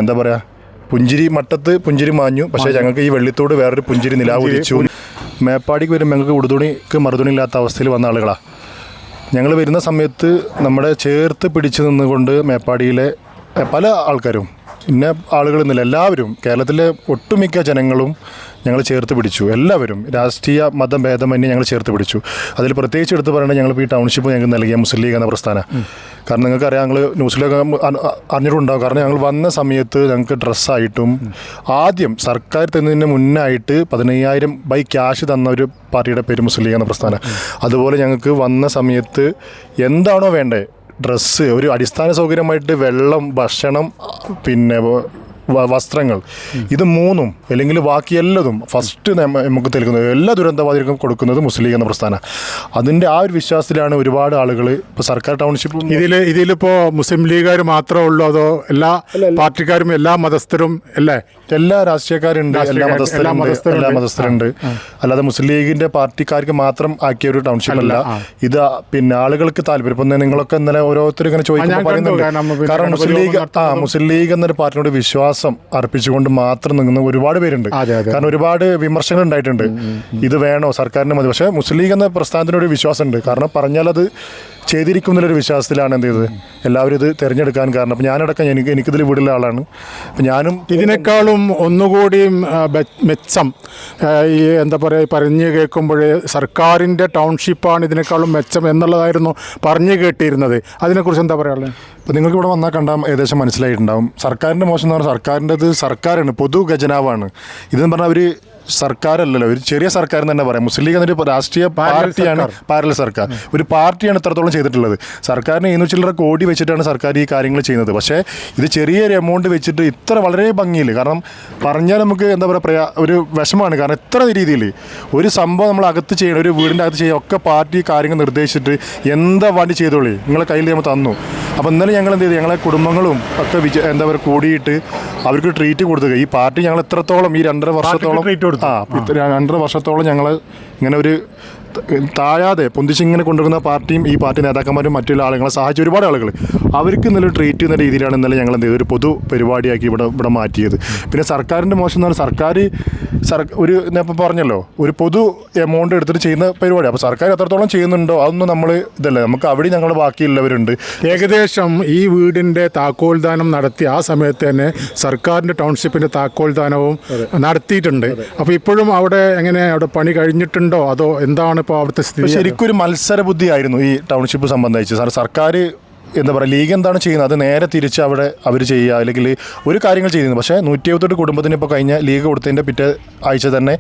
എന്താ പറയുക, പുഞ്ചിരി മട്ടത്ത് പുഞ്ചിരി മാഞ്ഞു. പക്ഷേ ഞങ്ങൾക്ക് ഈ വെള്ളിത്തോട് വേറൊരു പുഞ്ചിരി നിലാവുദിച്ചു. മേപ്പാടിക്ക് വരുമ്പോൾ ഞങ്ങൾക്ക് ഉടുതുണിക്ക് മറുതുണി ഇല്ലാത്ത അവസ്ഥയിൽ വന്ന ആളുകളാണ് ഞങ്ങൾ. വരുന്ന സമയത്ത് നമ്മുടെ ചേർത്ത് പിടിച്ചു നിന്നുകൊണ്ട് മേപ്പാടിയിലെ പല ആൾക്കാരും, ഇന്ന ആളുകളെന്നില്ല, എല്ലാവരും കേരളത്തിലെ ഒട്ടുമിക്ക ജനങ്ങളും ഞങ്ങൾ ചേർത്ത് പിടിച്ചു. എല്ലാവരും രാഷ്ട്രീയ മതഭേദമന്യേ ഞങ്ങൾ ചേർത്ത് പിടിച്ചു. അതിൽ പ്രത്യേകിച്ച് എടുത്ത് പറയേണ്ടത് ഞങ്ങളിപ്പോൾ ഈ ടൗൺഷിപ്പ് ഞങ്ങൾക്ക് നൽകിയ മുസ്ലിം ലീഗ് എന്ന പ്രസ്ഥാനം. കാരണം നിങ്ങൾക്കറിയാം, ഞങ്ങൾ ന്യൂസിലൊക്കെ അറിഞ്ഞിട്ടുണ്ടാകും. കാരണം ഞങ്ങൾ വന്ന സമയത്ത് ഞങ്ങൾക്ക് ഡ്രസ്സായിട്ടും ആദ്യം സർക്കാർ തന്നതിന് മുന്നായിട്ട് 15,000 ബൈ ക്യാഷ് തന്ന ഒരു പാർട്ടിയുടെ പേര് മുസ്ലിം ലീഗ് എന്ന പ്രസ്ഥാനം. അതുപോലെ ഞങ്ങൾക്ക് വന്ന സമയത്ത് എന്താണോ വേണ്ടത്, ഡ്രസ്സ്, ഒരു അടിസ്ഥാന സൗകര്യമായിട്ട് വെള്ളം, ഭക്ഷണം, പിന്നെ വസ്ത്രങ്ങൾ, ഇത് മൂന്നും അല്ലെങ്കിൽ ബാക്കി എല്ലാതും ഫസ്റ്റ് നമുക്ക് നൽകുന്നത്, എല്ലാ ദുരന്തബാധിതർക്കും കൊടുക്കുന്നത് മുസ്ലിം ലീഗ് എന്ന പ്രസ്ഥാനം. അതിൻ്റെ ആ ഒരു വിശ്വാസത്തിലാണ് ഒരുപാട് ആളുകൾ ഇപ്പോൾ സർക്കാർ ടൗൺഷിപ്പ് ഇതിലിപ്പോൾ മുസ്ലിം ലീഗുകാർ മാത്രമേ ഉള്ളൂ, അതോ എല്ലാ പാർട്ടിക്കാരും എല്ലാ മതസ്ഥരും അല്ലേ? എല്ലാ രാഷ്ട്രീയക്കാരുണ്ട്, എല്ലാ മതസ്ഥരുണ്ട്. അല്ലാതെ മുസ്ലിം ലീഗിൻ്റെ പാർട്ടിക്കാർക്ക് മാത്രം ആക്കിയ ഒരു ടൗൺഷിപ്പ് അല്ല ഇത്. പിന്നെ ആളുകൾക്ക് താല്പര്യം, ഇപ്പം നിങ്ങളൊക്കെ ഇന്നലെ ഓരോരുത്തരും ഇങ്ങനെ ചോദിക്കുമ്പോൾ പറയുന്നുണ്ട്. കാരണം മുസ്ലിം ലീഗ് എന്നൊരു പാർട്ടിയോട് വിശ്വാസം അർപ്പിച്ചുകൊണ്ട് മാത്രം നിൽക്കുന്ന ഒരുപാട് പേരുണ്ട്. കാരണം ഒരുപാട് വിമർശനങ്ങൾ ഉണ്ടായിട്ടുണ്ട്, ഇത് വേണോ സർക്കാരിന് മതി. പക്ഷേ മുസ്ലിം ലീഗ് എന്ന പ്രസ്ഥാനത്തിനൊരു വിശ്വാസമുണ്ട്. കാരണം പറഞ്ഞാൽ അത് ചെയ്തിരിക്കുന്നൊരു വിശ്വാസത്തിലാണ് എന്ത് ചെയ്തത് എല്ലാവരും ഇത് തിരഞ്ഞെടുക്കാൻ കാരണം. അപ്പം ഞാനടക്കം എനിക്കിതിൽ വീടുള്ള ആളാണ്. അപ്പം ഞാനും ഇതിനേക്കാളും ഒന്നുകൂടിയും മെച്ചം ഈ എന്താ പറയുക, പറഞ്ഞു കേൾക്കുമ്പോൾ സർക്കാരിൻ്റെ ടൗൺഷിപ്പാണ് ഇതിനേക്കാളും മെച്ചം എന്നുള്ളതായിരുന്നു പറഞ്ഞു കേട്ടിരുന്നത്. അതിനെക്കുറിച്ച് എന്താ പറയാനുള്ളത്? ഇപ്പോൾ നിങ്ങൾക്ക് ഇവിടെ വന്നാൽ കണ്ടാൽ ഏകദേശം മനസ്സിലായിട്ടുണ്ടാവും. സർക്കാരിൻ്റെ മോശം എന്ന് പറഞ്ഞാൽ സർക്കാരിൻ്റെത് സർക്കാരാണ്, പൊതു ഖജനാവാണ്. ഇതെന്ന് പറഞ്ഞാൽ ഒരു സർക്കാരല്ലല്ലോ, ഒരു ചെറിയ സർക്കാർ എന്ന് തന്നെ പറയാം. മുസ്ലിം ലീഗ് എന്നൊരു രാഷ്ട്രീയ പാർട്ടിയാണ്, പാരലൽ സർക്കാർ. ഒരു പാർട്ടിയാണ് ഇത്രത്തോളം ചെയ്തിട്ടുള്ളത്. സർക്കാരിന് 200 കോടി വെച്ചിട്ടാണ് സർക്കാർ ഈ കാര്യങ്ങൾ ചെയ്യുന്നത്. പക്ഷേ ഇത് ചെറിയൊരു എമൗണ്ട് വെച്ചിട്ട് ഇത്ര വളരെ ഭംഗിയിൽ, കാരണം പറഞ്ഞാൽ നമുക്ക് എന്താ പറയുക, ഒരു വിഷമമാണ്. കാരണം ഇത്ര രീതിയിൽ ഒരു സംഭവം നമ്മൾ അകത്ത് ചെയ്യണം, ഒരു വീടിൻ്റെ അകത്ത് ചെയ്യുക, ഒക്കെ പാർട്ടി കാര്യങ്ങൾ നിർദ്ദേശിച്ചിട്ട് എന്താ വേണ്ടി ചെയ്തോളി, നിങ്ങളെ കയ്യിൽ നമ്മൾ തന്നു. അപ്പോൾ ഇന്നലെ ഞങ്ങൾ എന്ത് ചെയ്തു, ഞങ്ങളെ കുടുംബങ്ങളും ഒക്കെ എന്താ പറയുക കൂടിയിട്ട് അവർക്ക് ട്രീറ്റ് കൊടുത്തത്. ഈ പാർട്ടി ഞങ്ങൾ എത്രത്തോളം ഈ 2.5 വർഷത്തോളം 2.5 വർഷത്തോളം ഞങ്ങൾ ഇങ്ങനെ ഒരു താഴാതെ പൊന്തിച്ചിങ്ങനെ കൊണ്ടുവരുന്ന പാർട്ടിയും ഈ പാർട്ടി നേതാക്കന്മാരും മറ്റുള്ള ആളുകളെ സഹായിച്ച ഒരുപാട് ആളുകൾ, അവർക്ക് ഇന്നലെ ട്രീറ്റ് ചെയ്യുന്ന രീതിയിലാണ് ഇന്നലെ ഞങ്ങൾ എന്ത് ചെയ്തത്, ഒരു പൊതു പരിപാടിയാക്കി ഇവിടെ മാറ്റിയത്. പിന്നെ സർക്കാരിൻ്റെ മോശം എന്ന് പറഞ്ഞാൽ ഒരു ഞാൻ ഇപ്പോൾ പറഞ്ഞല്ലോ, ഒരു പൊതു എമൗണ്ട് എടുത്തിട്ട് ചെയ്യുന്ന പരിപാടി. അപ്പോൾ സർക്കാർ എത്രത്തോളം ചെയ്യുന്നുണ്ടോ അതൊന്നും നമ്മൾ ഇതല്ലേ, നമുക്ക് അവിടെ ഞങ്ങൾ ബാക്കിയുള്ളവരുണ്ട്. ഏകദേശം ഈ വീടിൻ്റെ താക്കോൽദാനം നടത്തി ആ സമയത്ത് തന്നെ സർക്കാരിൻ്റെ ടൗൺഷിപ്പിൻ്റെ താക്കോൽദാനവും നടത്തിയിട്ടുണ്ട്. അപ്പോൾ ഇപ്പോഴും അവിടെ എങ്ങനെ, അവിടെ പണി കഴിഞ്ഞിട്ടുണ്ടോ അതോ എന്താണ് ഇപ്പോൾ അവിടുത്തെ സ്ഥിതി? ശരിക്കും ഒരു മത്സര ബുദ്ധിയായിരുന്നു ഈ ടൗൺഷിപ്പ് സംബന്ധിച്ച്. സർക്കാർ എന്താ പറയുക, ലീഗ് എന്താണ് ചെയ്യുന്നത് അത് നേരെ തിരിച്ച് അവിടെ അവർ ചെയ്യുക, അല്ലെങ്കിൽ ഒരു കാര്യങ്ങൾ ചെയ്യുന്നത്. പക്ഷേ 178 കുടുംബത്തിന് ഇപ്പോൾ കഴിഞ്ഞ ലീഗ് കൊടുത്തതിൻ്റെ പിറ്റേ ആഴ്ച തന്നെ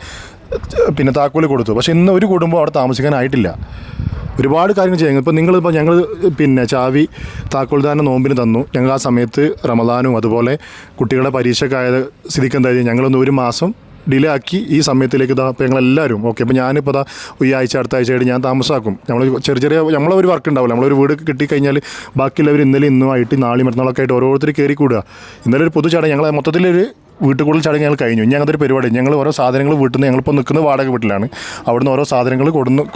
പിന്നെ താക്കോൽ കൊടുത്തു. പക്ഷേ ഇന്ന് ഒരു കുടുംബം അവിടെ താമസിക്കാനായിട്ടില്ല. ഒരുപാട് കാര്യങ്ങൾ ചെയ്യുന്നത്. ഇപ്പോൾ നിങ്ങളിപ്പോൾ ഞങ്ങൾ പിന്നെ ചാവി താക്കോൽദാനം നോമ്പിന് തന്നു. ഞങ്ങൾ ആ സമയത്ത് റമദാനും അതുപോലെ കുട്ടികളുടെ പരീക്ഷക്കായ സ്ഥിതിക്ക് എന്തായാലും ഞങ്ങളൊന്ന് ഒരു മാസം ഡിലേ ആക്കി ഈ സമയത്തിലേക്ക് ഇപ്പോൾ ഞങ്ങളെല്ലാവരും ഓക്കെ. അപ്പോൾ ഞാനിപ്പോൾ ഈ ആഴ്ച അടുത്ത ആഴ്ചയായിട്ട് ഞാൻ താമസാക്കും. നമ്മൾ ചെറിയ നമ്മളൊരു വർക്ക് ഉണ്ടാവില്ല, നമ്മളൊരു വീട് കിട്ടിക്കഴിഞ്ഞാൽ ബാക്കിയുള്ളവർ ഇന്നലെ ഇന്നുമായിട്ട് നാളെ മറ്റന്നാളൊക്കെ ആയിട്ട് ഓരോരുത്തർ കയറി കൂടുക. ഇന്നലെ ഒരു പൊതു ചടങ്ങ്, ഞങ്ങൾ മൊത്തത്തിലൊരു വീട്ടിൽ കൂടുതൽ ചടങ്ങ് ഞങ്ങൾ കഴിഞ്ഞു. ഇനി അങ്ങനത്തെ ഒരു പരിപാടി, ഞങ്ങൾ ഓരോ സാധനങ്ങൾ വീട്ടിൽ നിന്ന്, ഞങ്ങളിപ്പോൾ നിൽക്കുന്നത് വാടക വീട്ടിലാണ്, അവിടുന്ന് ഓരോ സാധനങ്ങൾ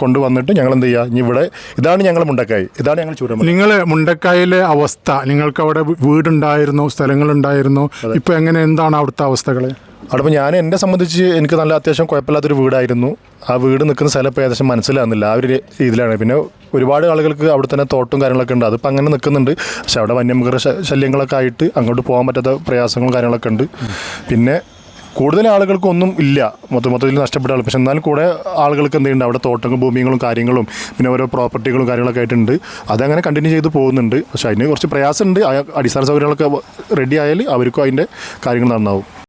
കൊണ്ടുവന്നിട്ട് ഞങ്ങൾ എന്ത് ചെയ്യുക, ഇനി ഇവിടെ ഇതാണ് ഞങ്ങൾ മുണ്ടക്കായി, ഇതാണ് ഞങ്ങൾ ചൂരമല. നിങ്ങൾ മുണ്ടക്കായിലെ അവസ്ഥ, നിങ്ങൾക്ക് അവിടെ വീടുണ്ടായിരുന്നു, സ്ഥലങ്ങളുണ്ടായിരുന്നു, ഇപ്പോൾ എങ്ങനെ, എന്താണ് അവിടുത്തെ അവസ്ഥകൾ? അവിടെ ഇപ്പോൾ ഞാൻ എന്നെ സംബന്ധിച്ച് എനിക്ക് നല്ല അത്യാവശ്യം കുഴപ്പമില്ലാത്തൊരു വീടായിരുന്നു. ആ വീട് നിൽക്കുന്ന സ്ഥലം ഇപ്പോൾ ഏകദേശം മനസ്സിലാകുന്നില്ല, ആ ഒരു ഇതിലാണ്. പിന്നെ ഒരുപാട് ആളുകൾക്ക് അവിടെ തന്നെ തോട്ടും കാര്യങ്ങളൊക്കെ ഉണ്ട്, അതിപ്പോൾ അങ്ങനെ നിൽക്കുന്നുണ്ട്. പക്ഷെ അവിടെ വന്യമൃഗ ശല്യങ്ങളൊക്കെ ആയിട്ട് അങ്ങോട്ട് പോകാൻ പറ്റാത്ത പ്രയാസങ്ങളും കാര്യങ്ങളൊക്കെ ഉണ്ട്. പിന്നെ കൂടുതൽ ആളുകൾക്കൊന്നും ഇല്ല, മൊത്തത്തിൽ നഷ്ടപ്പെട്ട ആൾ. പക്ഷെ എന്നാലും കൂടെ ആളുകൾക്ക് എന്തെങ്കിലും അവിടെ തോട്ടങ്ങളും ഭൂമികളും കാര്യങ്ങളും പിന്നെ ഓരോ പ്രോപ്പർട്ടികളും കാര്യങ്ങളൊക്കെ ആയിട്ടുണ്ട്. അതങ്ങനെ കണ്ടിന്യൂ ചെയ്ത് പോകുന്നുണ്ട്. പക്ഷേ അതിന് കുറച്ച് പ്രയാസമുണ്ട്. അടിസ്ഥാന സൗകര്യങ്ങളൊക്കെ റെഡി ആയാൽ അവർക്കും അതിൻ്റെ കാര്യങ്ങൾ നന്നാവും.